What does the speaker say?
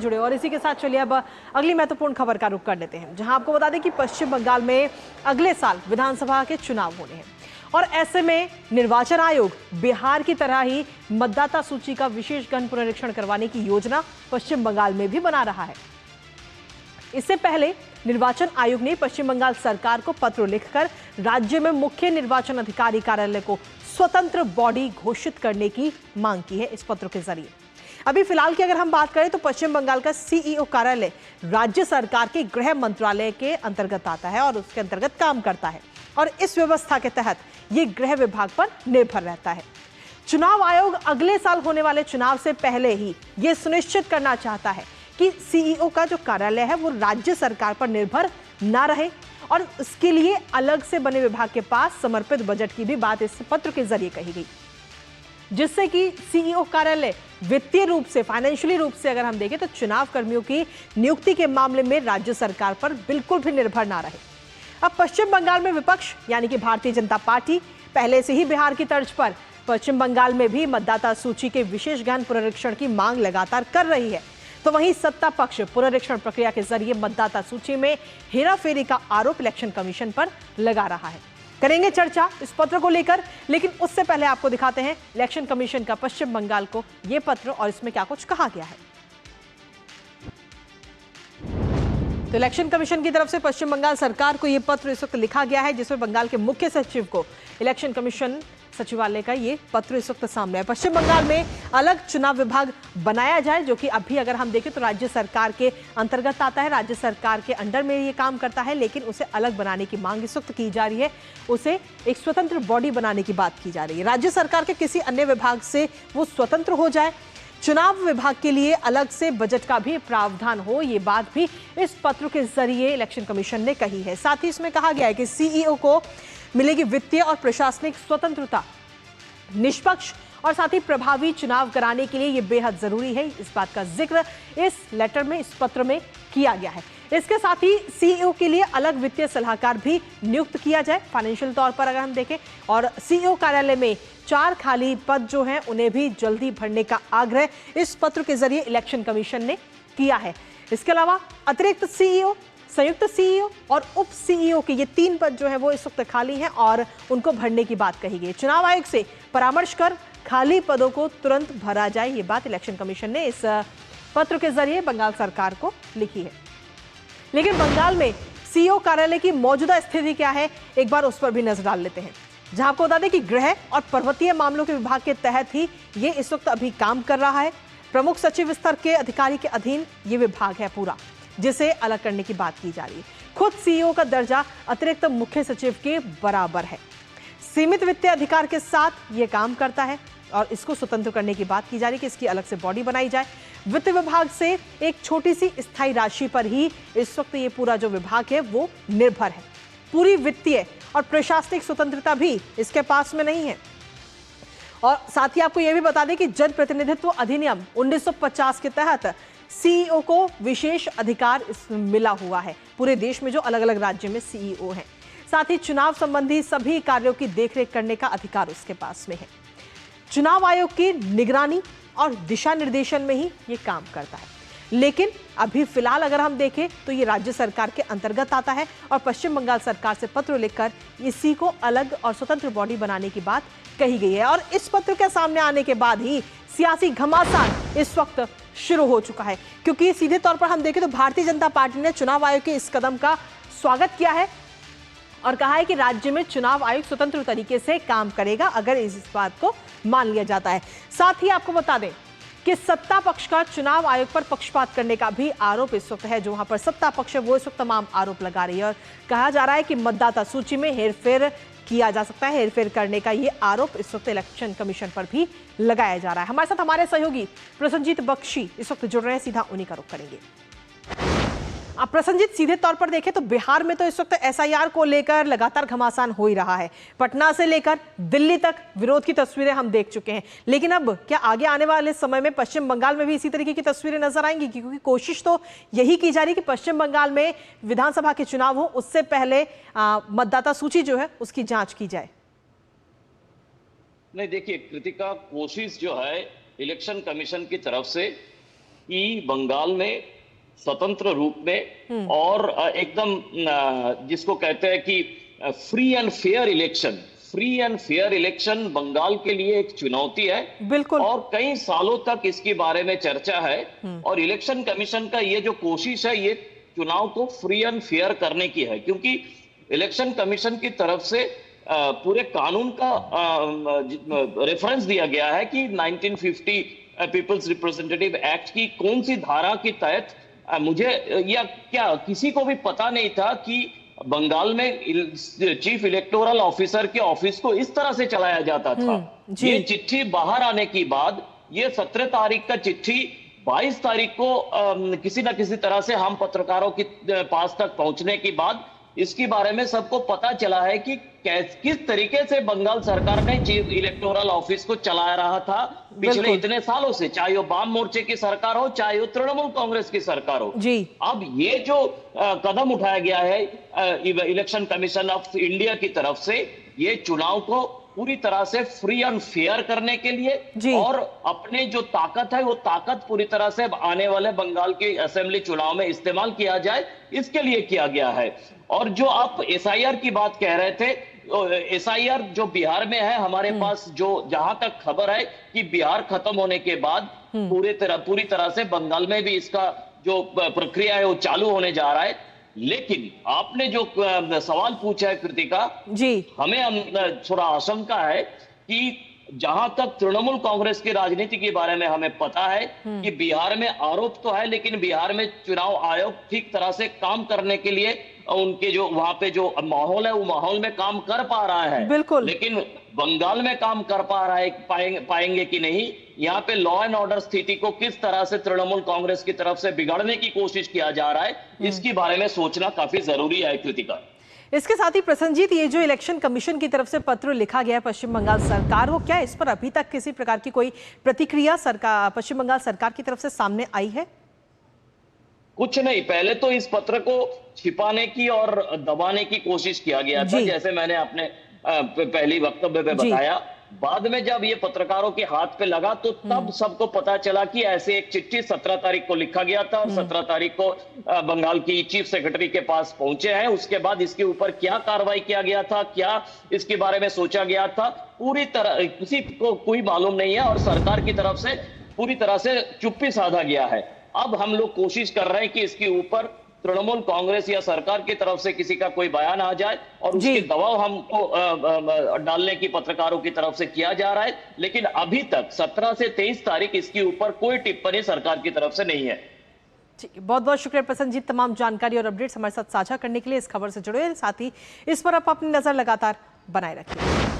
जुड़े। और इसी के साथ चलिए अब अगली महत्वपूर्ण खबर का रुख कर लेते हैं, जहां आपको बता दें कि पश्चिम बंगाल में अगले साल विधानसभा के चुनाव होने हैं और ऐसे में निर्वाचन आयोग बिहार की तरह ही मतदाता सूची का विशेष गहन पुनरीक्षण करवाने की योजना पश्चिम बंगाल में भी बना रहा है। इससे पहले निर्वाचन आयोग ने पश्चिम बंगाल सरकार को पत्र लिखकर राज्य में मुख्य निर्वाचन अधिकारी कार्यालय को स्वतंत्र बॉडी घोषित करने की मांग की है। इस पत्र के जरिए अभी फिलहाल की अगर हम बात करें तो पश्चिम बंगाल का सीईओ कार्यालय राज्य सरकार के गृह मंत्रालय के अंतर्गत आता है और उसके अंतर्गत काम करता है और इस व्यवस्था के तहत ये गृह विभाग पर निर्भर रहता है। चुनाव आयोग अगले साल होने वाले चुनाव से पहले ही ये सुनिश्चित करना चाहता है कि सीईओ का जो कार्यालय है वो राज्य सरकार पर निर्भर ना रहे और इसके लिए अलग से बने विभाग के पास समर्पित बजट की भी बात इस पत्र के जरिए कही गई, जिससे कि सीईओ कार्यालय वित्तीय रूप से, फाइनेंशियली रूप से अगर हम देखें तो चुनाव कर्मियों की नियुक्ति के मामले में राज्य सरकार पर बिल्कुल भी निर्भर ना रहे। अब पश्चिम बंगाल में विपक्ष यानी कि भारतीय जनता पार्टी पहले से ही बिहार की तर्ज पर पश्चिम बंगाल में भी मतदाता सूची के विशेष गहन पुनरीक्षण की मांग लगातार कर रही है, तो वहीं सत्ता पक्ष पुनरीक्षण प्रक्रिया के जरिए मतदाता सूची में हेराफेरी का आरोप इलेक्शन कमीशन पर लगा रहा है। करेंगे चर्चा इस पत्र को लेकर, लेकिन उससे पहले आपको दिखाते हैं इलेक्शन कमीशन का पश्चिम बंगाल को यह पत्र और इसमें क्या कुछ कहा गया है। तो इलेक्शन कमीशन की तरफ से पश्चिम बंगाल सरकार को यह पत्र इस वक्त लिखा गया है, जिसमें बंगाल के मुख्य सचिव को इलेक्शन कमीशन सचिवालय का ये पत्र इस वक्त सामने है। पश्चिम बंगाल में अलग चुनाव विभाग बनाया जाए, जो कि अभी अगर हम देखें तो राज्य सरकार के अंतर्गत आता है, राज्य सरकार के अंडर में ये काम करता है, लेकिन उसे अलग बनाने की मांग इस वक्त की जा रही है। उसे एक स्वतंत्र बॉडी बनाने की बात की जा रही है, राज्य सरकार के किसी अन्य विभाग से वो स्वतंत्र हो जाए, चुनाव विभाग के लिए अलग से बजट का भी प्रावधान हो, ये बात भी इस पत्र के जरिए इलेक्शन कमीशन ने कही है। साथ ही इसमें कहा गया है कि सीईओ को मिलेगी वित्तीय और प्रशासनिक स्वतंत्रता, निष्पक्ष और साथ ही प्रभावी चुनाव कराने के लिए यह बेहद जरूरी है। इस बात का जिक्र इस लेटर में, इस पत्र में किया गया है। इसके साथ ही सीईओ के लिए अलग वित्तीय सलाहकार भी नियुक्त किया जाए फाइनेंशियल तौर पर अगर हम देखें, और सीईओ कार्यालय में 4 खाली पद जो हैं उन्हें भी जल्दी भरने का आग्रह इस पत्र के जरिए इलेक्शन कमीशन ने किया है। इसके अलावा अतिरिक्त सीईओ, संयुक्त सीईओ और उप सीईओ के ये 3 पद जो है वो इस वक्त खाली हैं और उनको भरने की बात कही गई। चुनाव आयोग से परामर्श कर खाली पदों को तुरंत भरा जाए, ये बात इलेक्शन कमीशन ने इस पत्र के जरिए बंगाल सरकार को लिखी है। लेकिन बंगाल में सीईओ कार्यालय की मौजूदा स्थिति क्या है, एक बार उस पर भी नजर डाल लेते हैं, जहां आपको बता दें कि गृह और पर्वतीय मामलों के विभाग के तहत ही ये इस वक्त अभी काम कर रहा है। प्रमुख सचिव स्तर के अधिकारी के अधीन ये विभाग है पूरा, जिसे अलग करने की बात की जा रही है। खुद सीईओ का दर्जा अतिरिक्त मुख्य सचिव के बराबर है, सीमित वित्तीय अधिकार के साथ ये काम करता है और इसको स्वतंत्र करने की बात की जा रही है कि इसकी अलग से बॉडी बनाई जाए। वित्त विभाग से एक छोटी सी स्थायी राशि पर ही इस वक्त ये पूरा जो विभाग है वो निर्भर है, पूरी वित्तीय और प्रशासनिक स्वतंत्रता भी इसके पास में नहीं है। और साथ ही आपको यह भी बता दें कि जनप्रतिनिधित्व अधिनियम 1950 के तहत सीईओ को विशेष अधिकार मिला हुआ है, पूरे देश में जो अलग अलग राज्य में सीईओ हैं। साथ ही चुनाव संबंधी सभी कार्यों की देखरेख करने का अधिकार उसके पास में है। चुनाव आयोग की निगरानी और दिशा निर्देशन में ही ये काम करता है, लेकिन अभी फिलहाल अगर हम देखें तो ये राज्य सरकार के अंतर्गत आता है और पश्चिम बंगाल सरकार से पत्र लिखकर इसी को अलग और स्वतंत्र बॉडी बनाने की बात कही गई है। और इस पत्र के सामने आने के बाद ही सियासी घमासान इस वक्त शुरू हो चुका है, क्योंकि सीधे तौर पर हम देखें तो भारतीय जनता पार्टी ने चुनाव आयोग के इस कदम का स्वागत किया है और कहा है कि राज्य में चुनाव आयोग स्वतंत्र तरीके से काम करेगा अगर इस बात को मान लिया जाता है। साथ ही आपको बता दें कि सत्ता पक्ष का चुनाव आयोग पर पक्षपात करने का भी आरोप इस वक्त है, जो वहां पर सत्ता पक्ष है वो इस वक्त तमाम आरोप लगा रही है और कहा जा रहा है कि मतदाता सूची में हेरफेर किया जा सकता है। हेरफेर करने का ये आरोप इस वक्त इलेक्शन कमीशन पर भी लगाया जा रहा है। हमारे साथ हमारे सहयोगी प्रसन्नजीत बख्शी इस वक्त जुड़ रहे हैं, सीधा उन्हीं का रुख करेंगे। अब प्रसन्नजीत, सीधे तौर पर देखें तो बिहार में तो इस वक्त एसआईआर को लेकर लगातार घमासान हो ही रहा है, पटना से लेकर दिल्ली तक विरोध की तस्वीरें हम देख चुके हैं, लेकिन अब क्या आगे आने वाले समय में पश्चिम बंगाल में भी इसी तरीके की तस्वीरें नजर आएंगी? क्योंकि कोशिश तो यही की जा रही है कि पश्चिम बंगाल में विधानसभा के चुनाव हो उससे पहले मतदाता सूची जो है उसकी जांच की जाए। नहीं, देखिए कृतिका, कोशिश जो है इलेक्शन कमीशन की तरफ से कि बंगाल में स्वतंत्र रूप में और एकदम जिसको कहते हैं कि free and fair election Bengal के लिए एक चुनौती है। बिल्कुल। और कई सालों तक इसके बारे में चर्चा है और इलेक्शन कमीशन का ये जो कोशिश है ये चुनाव को फ्री एंड फेयर करने की है, क्योंकि इलेक्शन कमीशन की तरफ से पूरे कानून का रेफरेंस दिया गया है कि 1950 पीपल्स रिप्रेजेंटेटिव एक्ट की कौन सी धारा के तहत मुझे या क्या किसी को भी पता नहीं था कि बंगाल में चीफ इलेक्टोरल ऑफिसर के ऑफिस को इस तरह से चलाया जाता था। ये चिट्ठी बाहर आने के बाद, ये 17 तारीख का चिट्ठी 22 तारीख को किसी न किसी तरह से हम पत्रकारों के पास तक पहुंचने के बाद इसके बारे में सबको पता चला है कि किस तरीके से बंगाल सरकार ने चीफ इलेक्टोरल ऑफिस को चला रहा था पिछले इतने सालों से, चाहे वो वाम मोर्चे की सरकार हो चाहे वो तृणमूल कांग्रेस की सरकार हो जी। अब ये जो कदम उठाया गया है इलेक्शन कमीशन ऑफ इंडिया की तरफ से, ये चुनाव को पूरी तरह से फ्री एंड फेयर करने के लिए और अपने जो ताकत है वो ताकत पूरी तरह से आने वाले बंगाल के असेंबली चुनाव में इस्तेमाल किया जाए, इसके लिए किया गया है। और जो आप एसआईआर की बात कह रहे थे, एसआईआर जो बिहार में है हमारे पास, जो जहां तक खबर है कि बिहार खत्म होने के बाद पूरी तरह से बंगाल में भी इसका जो प्रक्रिया है वो चालू होने जा रहा है। लेकिन आपने जो सवाल पूछा है कृतिका जी, हमें थोड़ा आशंका है कि जहां तक तृणमूल कांग्रेस की राजनीति के बारे में हमें पता है कि बिहार में आरोप तो है, लेकिन बिहार में चुनाव आयोग ठीक तरह से काम करने के लिए उनके जो वहां पे जो माहौल है वो माहौल में काम कर पा रहा है। बिल्कुल। लेकिन बंगाल में काम कर पा रहा है पाएंगे कि नहीं, यहाँ पे लॉ एंड ऑर्डर स्थिति को किस तरह से तृणमूल कांग्रेस की तरफ से बिगाड़ने की कोशिश किया जा रहा है, इसके बारे में सोचना काफी जरूरी है कृतिका। इसके साथ ही प्रसन्नजीत, ये जो इलेक्शन कमीशन की तरफ से पत्र लिखा गया है पश्चिम बंगाल सरकार को, क्या इस पर अभी तक किसी प्रकार की कोई प्रतिक्रिया पश्चिम बंगाल सरकार की तरफ से सामने आई है? कुछ नहीं, पहले तो इस पत्र को छिपाने की और दबाने की कोशिश किया गया था, जैसे मैंने अपने पहली वक्तव्य में बताया। बाद में जब ये पत्रकारों के हाथ पे लगा तो तब सबको पता चला कि ऐसे एक चिट्ठी 17 तारीख को लिखा गया था और 17 तारीख को बंगाल की चीफ सेक्रेटरी के पास पहुंचे हैं। उसके बाद इसके ऊपर क्या कार्रवाई किया गया था, क्या इसके बारे में सोचा गया था, पूरी तरह किसी को कोई मालूम नहीं है और सरकार की तरफ से पूरी तरह से चुप्पी साधा गया है। अब हम लोग कोशिश कर रहे हैं कि इसके ऊपर तृणमूल कांग्रेस या सरकार की तरफ से किसी का कोई बयान आ जाए और उसके दबाव हमको डालने की पत्रकारों की तरफ से किया जा रहा है। लेकिन अभी तक 17 से 23 तारीख इसके ऊपर कोई टिप्पणी सरकार की तरफ से नहीं है। बहुत बहुत शुक्रिया प्रसन्नजीत, तमाम जानकारी और अपडेट्स हमारे साथ साझा करने के लिए। इस खबर से जुड़े साथ ही इस पर आप अपनी नजर लगातार बनाए रखिए।